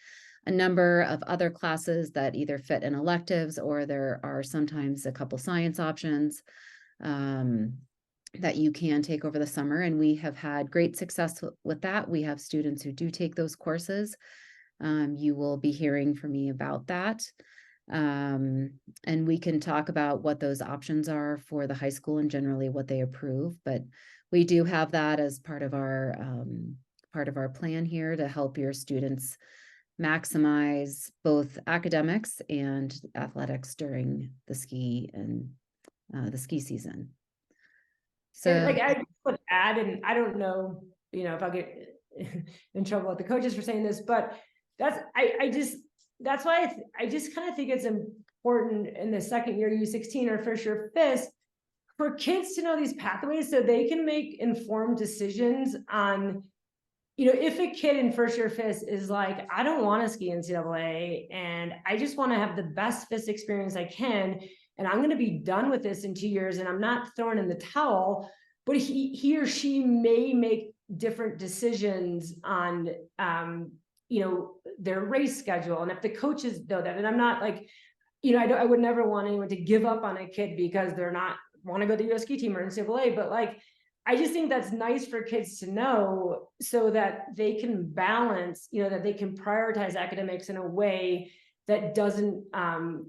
a number of other classes that either fit in electives, or there are sometimes a couple science options that you can take over the summer. And we have had great success with that. We have students who do take those courses. You will be hearing from me about that. And we can talk about what those options are for the high school and generally what they approve. But we do have that as part of our plan here to help your students maximize both academics and athletics during the ski and the ski season. So, and like I would add, and I don't know, if I'll get in trouble with the coaches for saying this, but that's why I just kind of think it's important in the second year U16 or first year FIS for kids to know these pathways so they can make informed decisions on, if a kid in first year FIS is like, I don't want to ski NCAA and I just want to have the best FIS experience I can, and I'm going to be done with this in 2 years and I'm not throwing in the towel, but he or she may make different decisions on, their race schedule. And if the coaches know that, and I'm not like, I would never want anyone to give up on a kid because they're not want to go to the US ski team or NCAA, but like, I just think that's nice for kids to know so that they can balance, that they can prioritize academics in a way that doesn't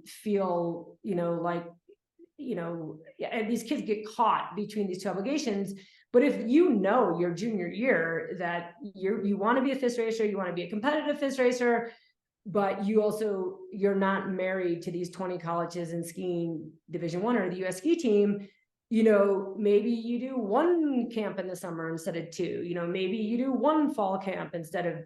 feel, and these kids get caught between these two obligations. But if your junior year that you want to be a FIS racer, you want to be a competitive FIS racer, but you're not married to these 20 colleges in skiing Division I or the US ski team, maybe you do one camp in the summer instead of two, maybe you do one fall camp instead of,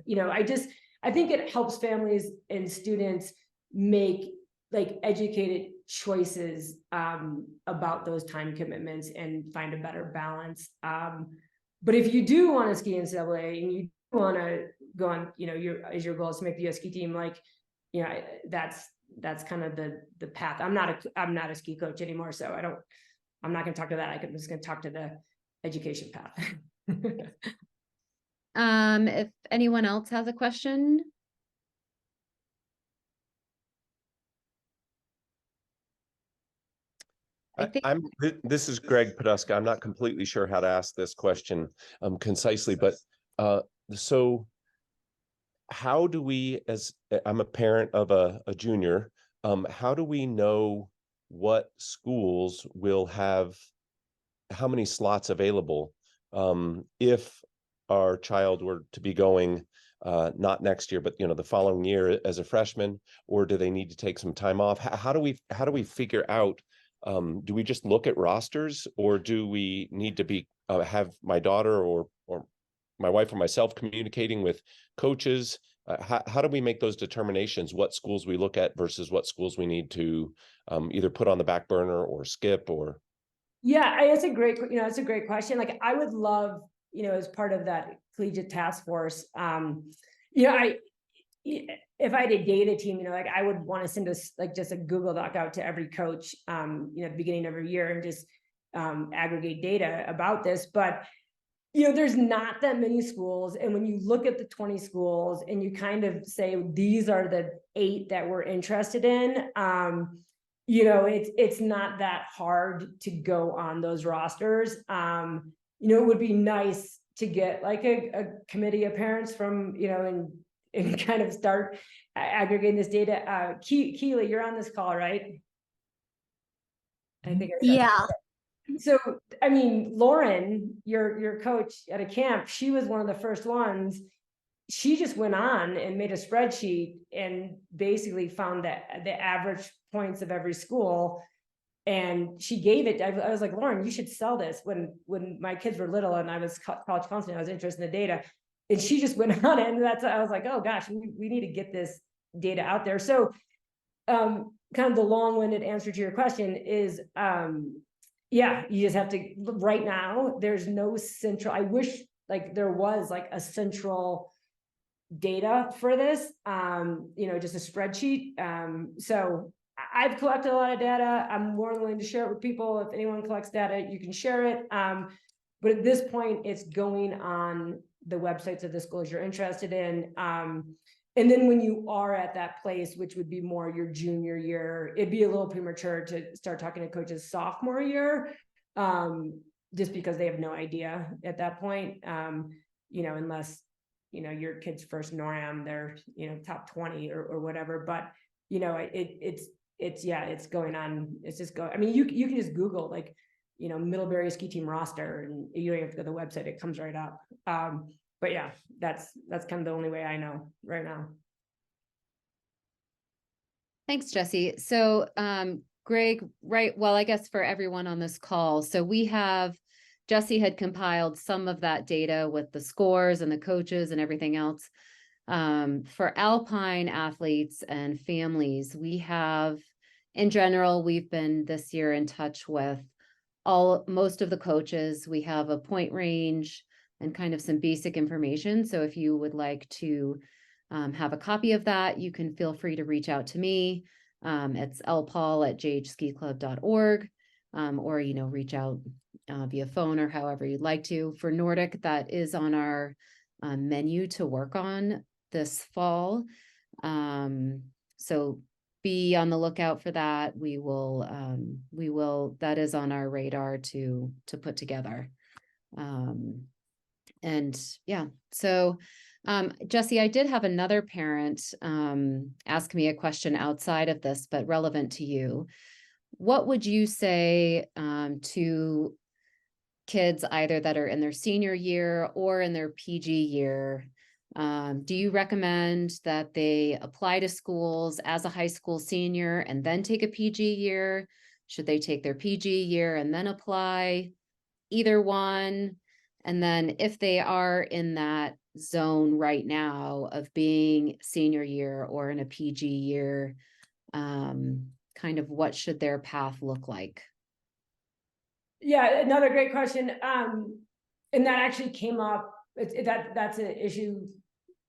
I think it helps families and students make like educated choices about those time commitments and find a better balance. But if you do want to ski NCAA and you want to go on, your goal is to make the US ski team, like, that's kind of the path. I'm not a ski coach anymore, so I'm not going to talk to that. I'm just going to talk to the education path. if anyone else has a question. This is Greg Poduska. I'm not completely sure how to ask this question concisely, but so how do we, as I'm a parent of a junior, how do we know what schools will have how many slots available if our child were to be going not next year, but the following year as a freshman, or do they need to take some time off? How do we figure out? Do we just look at rosters, or do we need to be have my daughter or my wife or myself communicating with coaches? How do we make those determinations? What schools we look at versus what schools we need to either put on the back burner or skip? Or it's a great question. Like, I would love, as part of that collegiate task force, if I had a data team, I would want to send us just a Google Doc out to every coach, at the beginning of every year and just aggregate data about this. But, there's not that many schools. And when you look at the 20 schools and you kind of say, these are the 8 that we're interested in, it's not that hard to go on those rosters. It would be nice to get like a committee of parents from, and kind of start aggregating this data. Keely, you're on this call, right? I think. Yeah. So, Lauren, your coach at a camp, she was one of the first ones. She just went on and made a spreadsheet and basically found that the average points of every school. And she gave it, I was like, Lauren, you should sell this. When my kids were little and I was college counseling, I was interested in the data. And she just went on it, and I was like, oh gosh, we need to get this data out there. So kind of the long-winded answer to your question is, you just have to, right now, there's no central, I wish there was a central data for this, just a spreadsheet. So I've collected a lot of data. I'm more than willing to share it with people. If anyone collects data, you can share it. But at this point, it's going on the websites of the schools you're interested in. And then when you are at that place, which would be more your junior year, it'd be a little premature to start talking to coaches sophomore year, just because they have no idea at that point, unless, your kid's first NORAM, they're, top 20 or whatever. But, it's going on. It's just going, I mean, you can just Google like, Middlebury ski team roster, and you don't have to go to the website, it comes right up. But yeah, that's kind of the only way I know right now. Thanks, Jesse. So, Greg, right, well, I guess for everyone on this call, so Jesse had compiled some of that data with the scores and the coaches and everything else. For alpine athletes and families, in general, we've been this year in touch with most of the coaches. We have a point range and kind of some basic information. So if you would like to have a copy of that, you can feel free to reach out to me. It's lpaul@jhskiclub.org, or, reach out via phone or however you'd like to. For Nordic, that is on our menu to work on this fall. So be on the lookout for that. We will, that is on our radar to put together. And yeah, so Jesse, I did have another parent ask me a question outside of this, but relevant to you. What would you say to kids either that are in their senior year or in their PG year? Do you recommend that they apply to schools as a high school senior and then take a PG year? Should they take their PG year and then apply? Either one. And then if they are in that zone right now of being senior year or in a PG year, kind of what should their path look like? Yeah, another great question. And that actually came up, that's an issue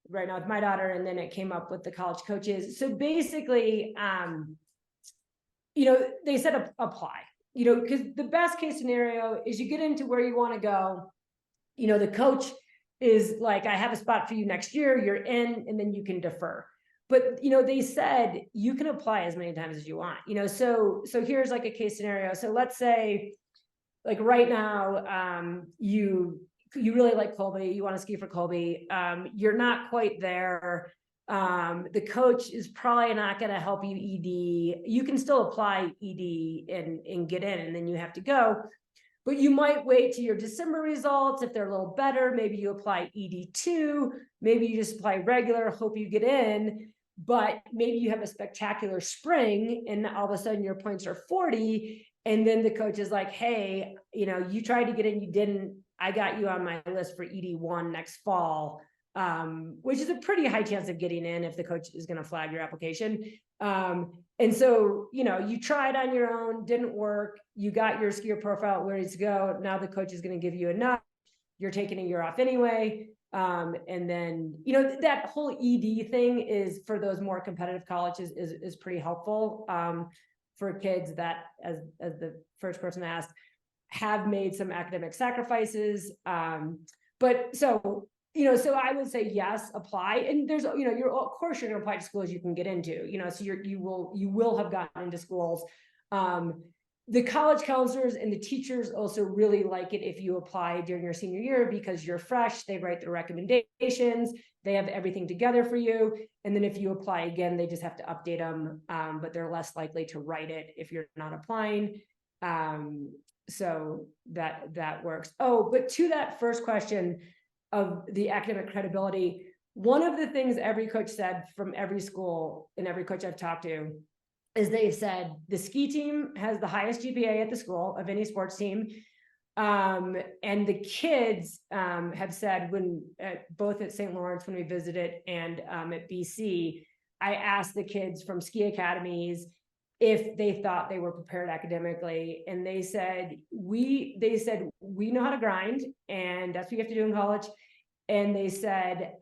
right now with my daughter, and then it came up with the college coaches. So basically, they said apply, because the best case scenario is you get into where you want to go. The coach is like, I have a spot for you next year, you're in, and then you can defer. But, they said you can apply as many times as you want, so here's like a case scenario. So let's say, like right now, you really like Colby, you want to ski for Colby, you're not quite there. The coach is probably not going to help you ED. You can still apply ED and get in, and then you have to go. But you might wait to your December results. If they're a little better, maybe you apply ED2, maybe you just apply regular, hope you get in. But maybe you have a spectacular spring and all of a sudden your points are 40. And then the coach is like, hey, you tried to get in, you didn't. I got you on my list for ED1 next fall, which is a pretty high chance of getting in if the coach is going to flag your application. And so, you tried on your own, didn't work. You got your skier profile ready to go. Now the coach is going to give you enough. You're taking a year off anyway. And then, that whole ED thing is for those more competitive colleges is pretty helpful. For kids that, as the first person asked, have made some academic sacrifices. But so I would say, yes, apply. And there's, of course you're going to apply to schools you can get into, so you will have gotten into schools. The college counselors and the teachers also really like it if you apply during your senior year, because you're fresh, they write the recommendations, they have everything together for you. And then if you apply again, they just have to update them, but they're less likely to write it if you're not applying. So that works. Oh, but to that first question of the academic credibility, one of the things every coach said from every school and every coach I've talked to is they said the ski team has the highest GPA at the school of any sports team. And the kids have said both at St. Lawrence when we visited and at BC, I asked the kids from ski academies if they thought they were prepared academically. And they said, we know how to grind, and that's what you have to do in college. And they said,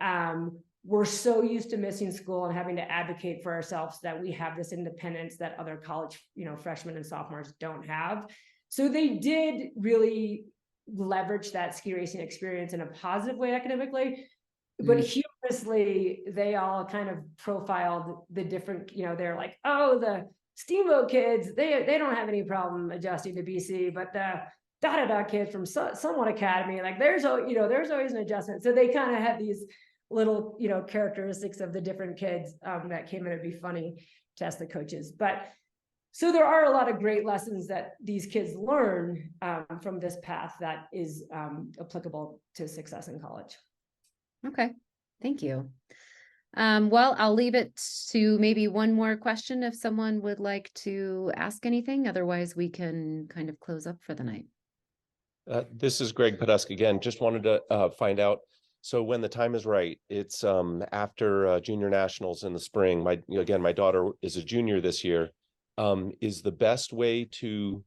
we're so used to missing school and having to advocate for ourselves that we have this independence that other college, freshmen and sophomores don't have. So they did really leverage that ski racing experience in a positive way academically, but humorously, they all kind of profiled the different, they're like, oh, the Steamboat kids, they don't have any problem adjusting to BC, but the da-da-da kids from somewhat Academy, like there's always an adjustment. So they kind of had these little, characteristics of the different kids that came in. It'd be funny to ask the coaches. But so there are a lot of great lessons that these kids learn from this path that is applicable to success in college. Okay, thank you. Well, I'll leave it to maybe one more question if someone would like to ask anything. Otherwise, we can kind of close up for the night. This is Greg Podusk again. Just wanted to find out. So when the time is right, it's after junior nationals in the spring. My daughter is a junior this year. Is the best way to,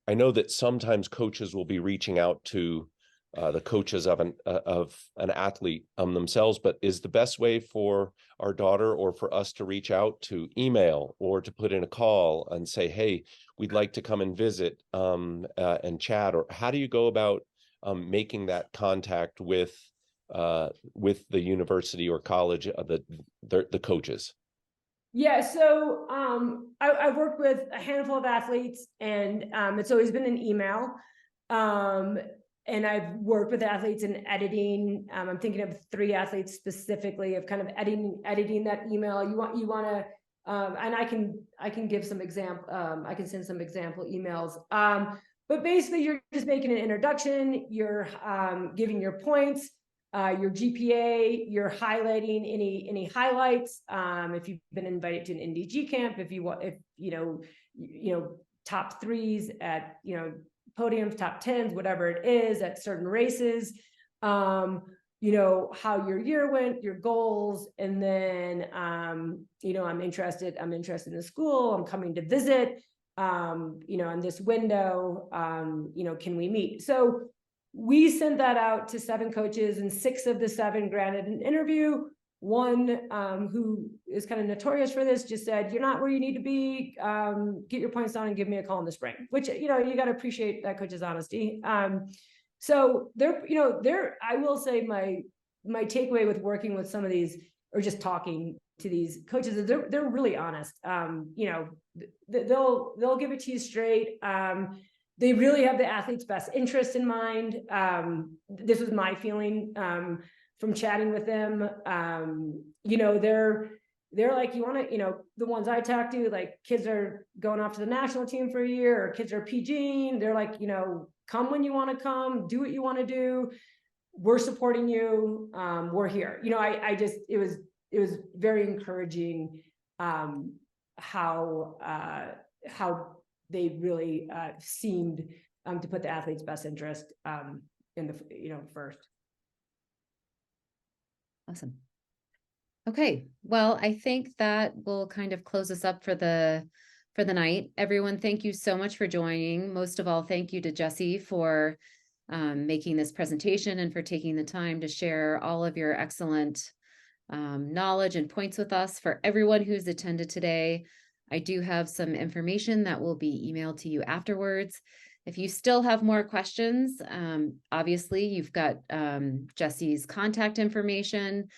I know that sometimes coaches will be reaching out to the coaches of an athlete themselves, but is the best way for our daughter or for us to reach out to email or to put in a call and say, hey, we'd like to come and visit and chat? Or how do you go about making that contact with the university or college, the coaches? Yeah, so I've worked with a handful of athletes, and it's always been an email. And I've worked with athletes in editing. I'm thinking of 3 athletes specifically of kind of editing that email. You want to, and I can give some example. I can send some example emails. But basically, you're just making an introduction. You're giving your points, your GPA. You're highlighting any highlights. If you've been invited to an NDG camp, if top 3s at podiums, top 10s, whatever it is at certain races, how your year went, your goals, and then I'm interested in the school, I'm coming to visit, in this window, can we meet? So we sent that out to 7 coaches, and 6 of the 7 granted an interview. One who is kind of notorious for this just said, you're not where you need to be, get your points down and give me a call in the spring, which, you got to appreciate that coach's honesty. So I will say my takeaway with working with some of these, or just talking to these coaches, is they're really honest. They'll give it to you straight. They really have the athlete's best interest in mind. This was my feeling from chatting with them. They're like, you want to, the ones I talk to, like kids are going off to the national team for a year, or kids are PGing. They're like, come when you want to come, do what you want to do. We're supporting you. We're here. It was very encouraging how they really seemed to put the athlete's best interest in the first. Awesome. Okay, well, I think that will kind of close us up for the night. Everyone, thank you so much for joining. Most of all, thank you to Jessie for making this presentation and for taking the time to share all of your excellent knowledge and points with us. For everyone who's attended today, I do have some information that will be emailed to you afterwards. If you still have more questions, obviously you've got Jessie's contact information,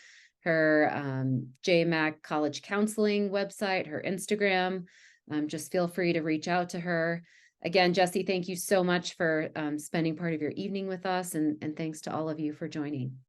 her JMAC College Counseling website, her Instagram. Just feel free to reach out to her. Again, Jessie, thank you so much for spending part of your evening with us, and thanks to all of you for joining.